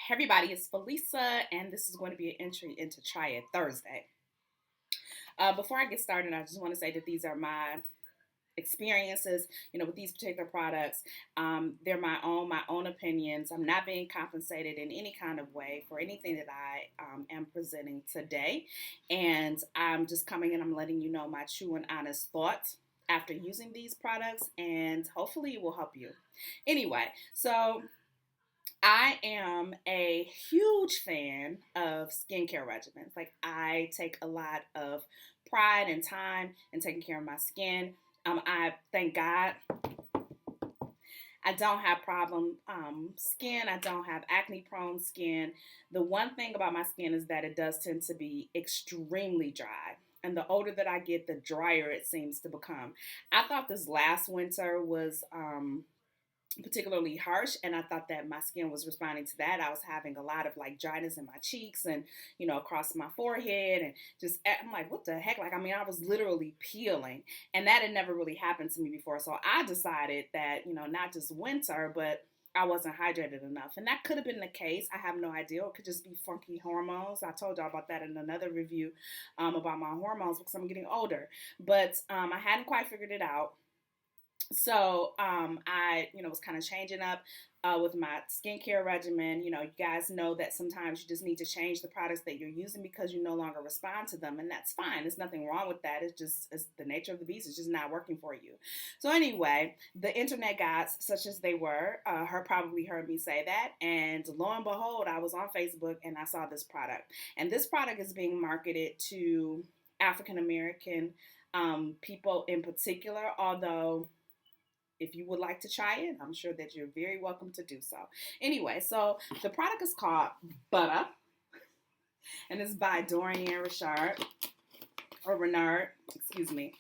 Hey everybody, it's Felisa, and this is going to be an entry into Try It Thursday. Before I get started, I just want to say that these are my experiences, with these particular products. They're my own opinions. I'm not being compensated in any kind of way for anything that I am presenting today, and I'm just coming and I'm letting you know my true and honest thoughts after using these products, and hopefully it will help you. Anyway, so I am a huge fan of skincare regimens. Like, I take a lot of pride and time in taking care of my skin. I thank God I don't have problem skin. I don't have acne prone skin. The one thing about my skin is that it does tend to be extremely dry. And the older that I get, the drier it seems to become. I thought this last winter was particularly harsh, and I thought that my skin was responding to that. I was having a lot of like dryness in my cheeks and across my forehead, and just I'm like, what the heck? Like, I mean, I was literally peeling, and that had never really happened to me before. So I decided that not just winter, but I wasn't hydrated enough. And that could have been the case. I have no idea. It could just be funky hormones. I told y'all about that in another review about my hormones because I'm getting older. But I hadn't quite figured it out. So I, was kind of changing up with my skincare regimen. You guys know that sometimes you just need to change the products that you're using because you no longer respond to them, and that's fine. There's nothing wrong with that. It's the nature of the beast. It's just not working for you. So anyway, the internet gods, such as they were, probably heard me say that, and lo and behold, I was on Facebook and I saw this product, and this product is being marketed to African American people in particular, although if you would like to try it, I'm sure that you're very welcome to do so. Anyway, so the product is called Buttah, and it's by Dorian Renaud, excuse me.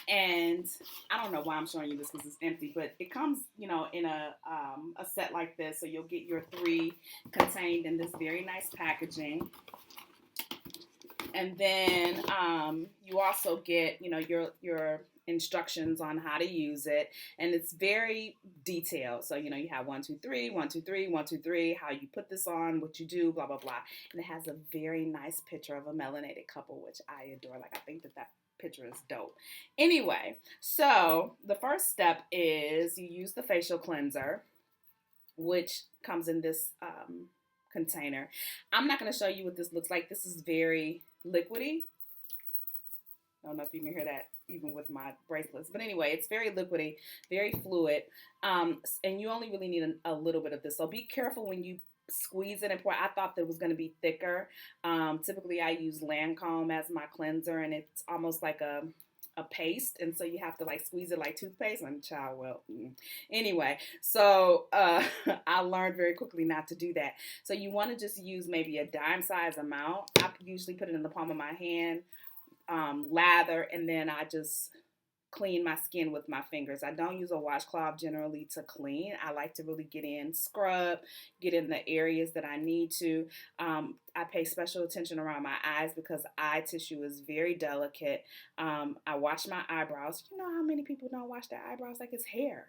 And I don't know why I'm showing you this because it's empty, but it comes, in a set like this. So you'll get your three contained in this very nice packaging. And then you also get, your instructions on how to use it, and it's very detailed. So you have 1 2 3 1 2 3 1 2 3, how you put this on, what you do, blah blah blah. And it has a very nice picture of a melanated couple, which I adore. Like, I think that picture is dope. Anyway, so the first step is you use the facial cleanser, which comes in this container. I'm not going to show you what this looks like. This is very liquidy. I don't know if you can hear that even with my bracelets. But anyway, it's very liquidy, very fluid. And you only really need a little bit of this. So be careful when you squeeze it and pour. I thought that it was going to be thicker. Typically, I use Lancome as my cleanser, and it's almost like a paste, and so you have to like squeeze it like toothpaste. And child, well, anyway, so I learned very quickly not to do that. So you want to just use maybe a dime size amount. I usually put it in the palm of my hand, lather, and then I just clean my skin with my fingers. I don't use a washcloth generally to clean. I like to really scrub, get in the areas that I need to. I pay special attention around my eyes because eye tissue is very delicate. I wash my eyebrows. You know how many people don't wash their eyebrows like it's hair?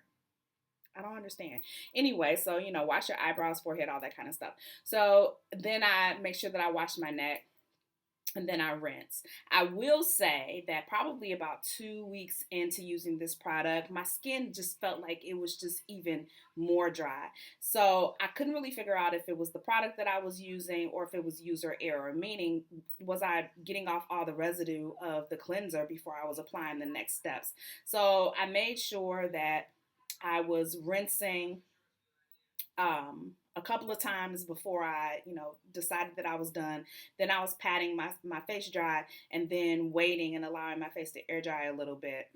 I don't understand. Anyway, so, wash your eyebrows, forehead, all that kind of stuff. So then I make sure that I wash my neck, and then I rinse. I will say that probably about 2 weeks into using this product, my skin just felt like it was just even more dry. So I couldn't really figure out if it was the product that I was using or if it was user error, meaning was I getting off all the residue of the cleanser before I was applying the next steps. So I made sure that I was rinsing a couple of times before I, decided that I was done. Then I was patting my face dry and then waiting and allowing my face to air dry a little bit.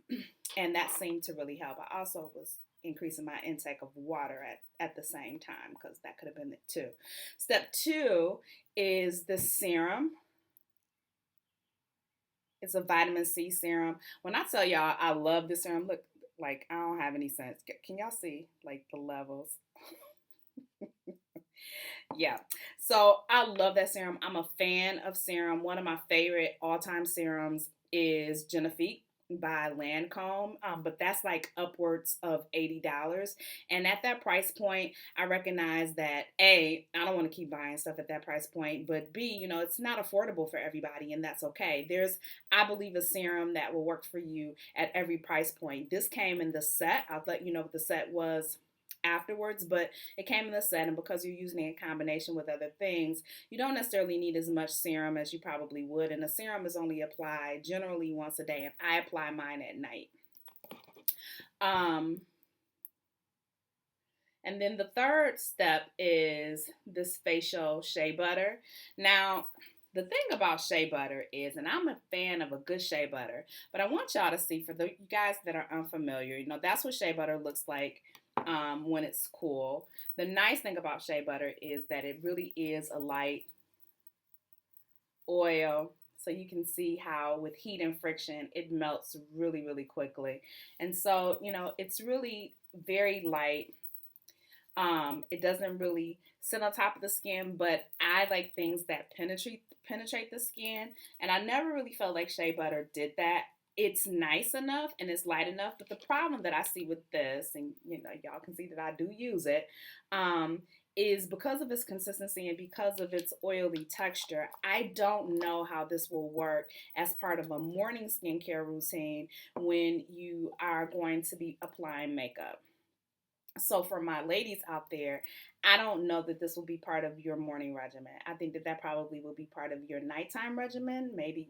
And that seemed to really help. I also was increasing my intake of water at the same time because that could have been it too. Step 2 is the serum. It's a vitamin C serum. When I tell y'all I love this serum, look, like I don't have any sense. Can y'all see like the levels? Yeah. So I love that serum. I'm a fan of serum. One of my favorite all-time serums is Genifique. by Lancome, but that's like upwards of $80. And at that price point, I recognize that A, I don't want to keep buying stuff at that price point, but B, it's not affordable for everybody, and that's okay. There's, I believe, a serum that will work for you at every price point. This came in the set. I'll let you know what the set was afterwards, but it came in the set, and because you're using it in combination with other things, you don't necessarily need as much serum as you probably would, and the serum is only applied generally once a day, and I apply mine at night. And then the third step is this facial shea butter. Now, the thing about shea butter is, and I'm a fan of a good shea butter, but I want y'all to see, for the you guys that are unfamiliar, that's what shea butter looks like when it's cool. The nice thing about shea butter is that it really is a light oil. So you can see how with heat and friction, it melts really, really quickly. And so, it's really very light. It doesn't really sit on top of the skin, but I like things that penetrate the skin, and I never really felt like shea butter did that. It's nice enough and it's light enough, but the problem that I see with this, and y'all can see that I do use it, is because of its consistency and because of its oily texture. I don't know how this will work as part of a morning skincare routine when you are going to be applying makeup. So for my ladies out there, I don't know that this will be part of your morning regimen. I think that probably will be part of your nighttime regimen. Maybe,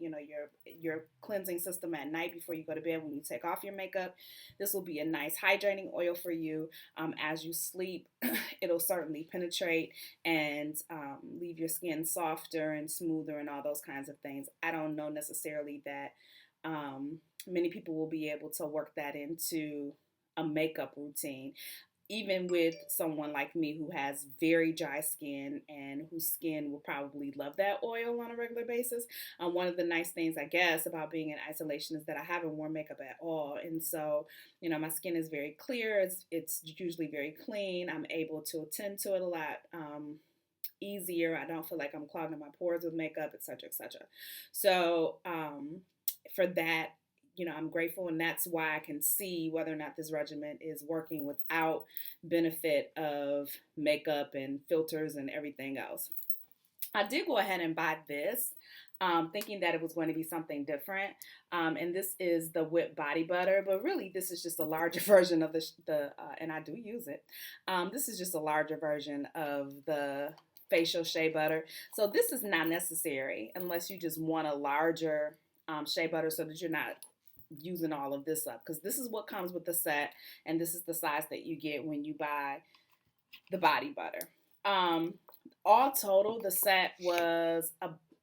your cleansing system at night before you go to bed when you take off your makeup. This will be a nice hydrating oil for you as you sleep. It'll certainly penetrate and leave your skin softer and smoother and all those kinds of things. I don't know necessarily that many people will be able to work that into a makeup routine, even with someone like me who has very dry skin and whose skin will probably love that oil on a regular basis. One of the nice things, I guess, about being in isolation is that I haven't worn makeup at all. And so, my skin is very clear. It's usually very clean. I'm able to attend to it a lot easier. I don't feel like I'm clogging my pores with makeup, etc., etc. So for that, I'm grateful, and that's why I can see whether or not this regimen is working without benefit of makeup and filters and everything else. I did go ahead and buy this, thinking that it was going to be something different, and this is the whipped body butter, but really this is just a larger version of and I do use it. This is just a larger version of the facial shea butter. So this is not necessary unless you just want a larger shea butter so that you're not using all of this up, because this is what comes with the set, and this is the size that you get when you buy the body butter. All total, the set was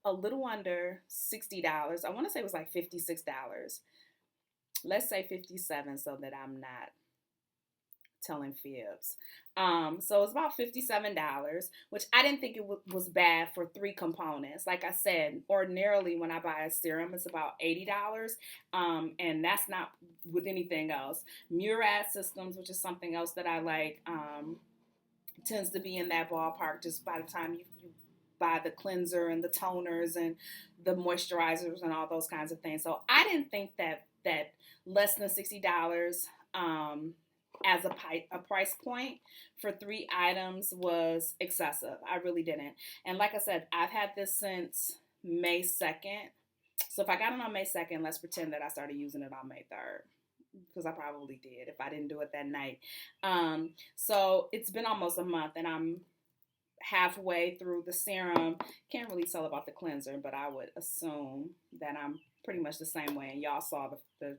a little under $60. I want to say it was like $56. Let's say 57 so that I'm not telling fibs. So it's about $57, which I didn't think it was bad for 3 components. Like I said, ordinarily when I buy a serum, it's about $80, and that's not with anything else. Murad Systems, which is something else that I like, tends to be in that ballpark just by the time you buy the cleanser and the toners and the moisturizers and all those kinds of things. So I didn't think that less than $60 as a price point for 3 items was excessive. I really didn't. And like I said, I've had this since May 2nd. So if I got it on May 2nd, let's pretend that I started using it on May 3rd, because I probably did if I didn't do it that night. So it's been almost a month, and I'm halfway through the serum. Can't really tell about the cleanser, but I would assume that I'm pretty much the same way, and y'all saw the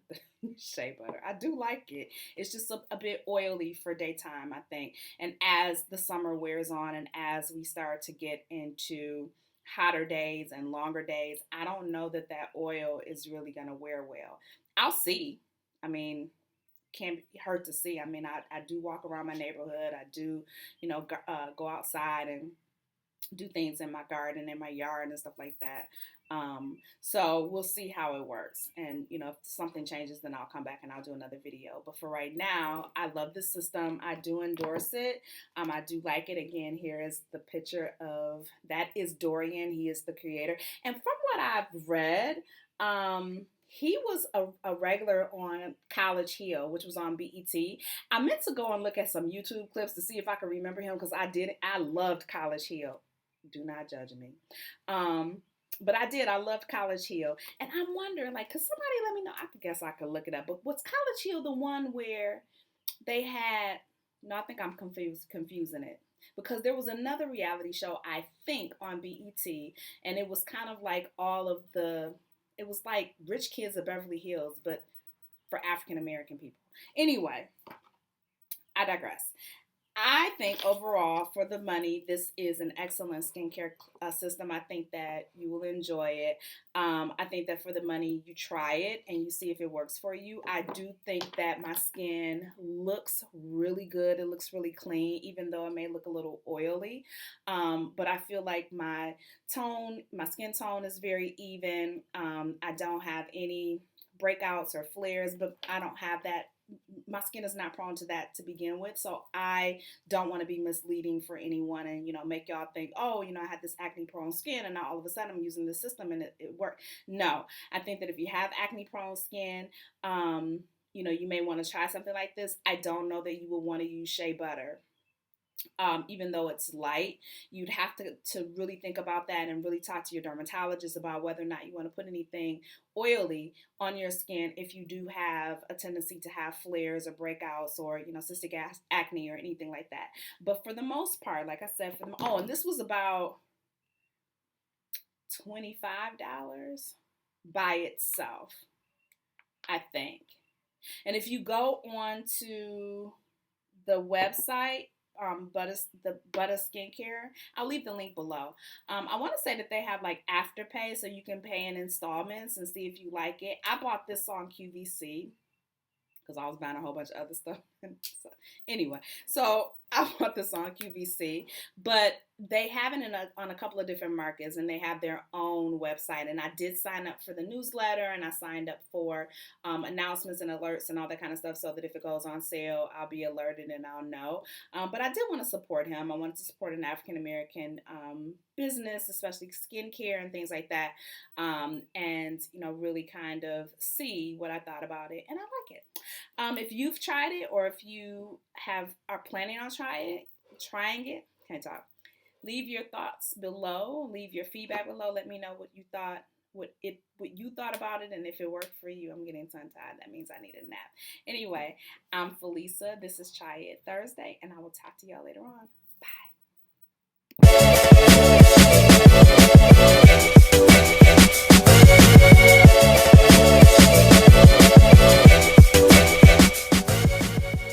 shea butter. I do like it. It's just a bit oily for daytime, I think. And as the summer wears on and as we start to get into hotter days and longer days, I don't know that oil is really going to wear well. I'll see. I mean, can't hurt to see. I mean, I do walk around my neighborhood. I do, go outside and do things in my garden, in my yard and stuff like that. So we'll see how it works. And, if something changes, then I'll come back and I'll do another video. But for right now, I love this system. I do endorse it. I do like it. Again, here is the picture of, that is Dorian. He is the creator. And from what I've read, He was a regular on College Hill, which was on BET. I meant to go and look at some YouTube clips to see if I could remember him because I didn't. I loved College Hill. Do not judge me. Um, but I did. I loved College Hill. And I'm wondering, like, could somebody let me know? I guess I could look it up. But was College Hill the one where they had, no, I think I'm confusing it. Because there was another reality show, I think, on BET, and it was kind of like all of the, it was like Rich Kids of Beverly Hills, but for African American people. Anyway, I digress. I think overall, for the money, this is an excellent skincare system. I think that you will enjoy it. I think that for the money, you try it and you see if it works for you. I do think that my skin looks really good. It looks really clean, even though it may look a little oily. But I feel like my skin tone is very even. I don't have any breakouts or flares, but I don't have that. My skin is not prone to that to begin with, so I don't want to be misleading for anyone and make y'all think, oh, I had this acne prone skin and now all of a sudden I'm using this system and it worked. No, I think that if you have acne prone skin, you may want to try something like this. I don't know that you will want to use shea butter. Even though it's light, you'd have to really think about that and really talk to your dermatologist about whether or not you want to put anything oily on your skin if you do have a tendency to have flares or breakouts or cystic acne or anything like that. But for the most part, like I said, and this was about $25 by itself, I think. And if you go on to the website, the Buttah Skincare. I'll leave the link below. I want to say that they have like Afterpay, so you can pay in installments and see if you like it. I bought this on QVC because I was buying a whole bunch of other stuff. Anyway, so I bought this on QVC, but they have it on a couple of different markets, and they have their own website. And I did sign up for the newsletter, and I signed up for announcements and alerts and all that kind of stuff, so that if it goes on sale, I'll be alerted and I'll know. But I did want to support him. I wanted to support an African American business, especially skincare and things like that, and really kind of see what I thought about it, and I like it. If you've tried it, or if you are planning on trying it, can't talk. Leave your thoughts below. Leave your feedback below. Let me know what you thought, what you thought about it, and if it worked for you. I'm getting tongue-tied. That means I need a nap. Anyway, I'm Felisa. This is Try It Thursday, and I will talk to y'all later on.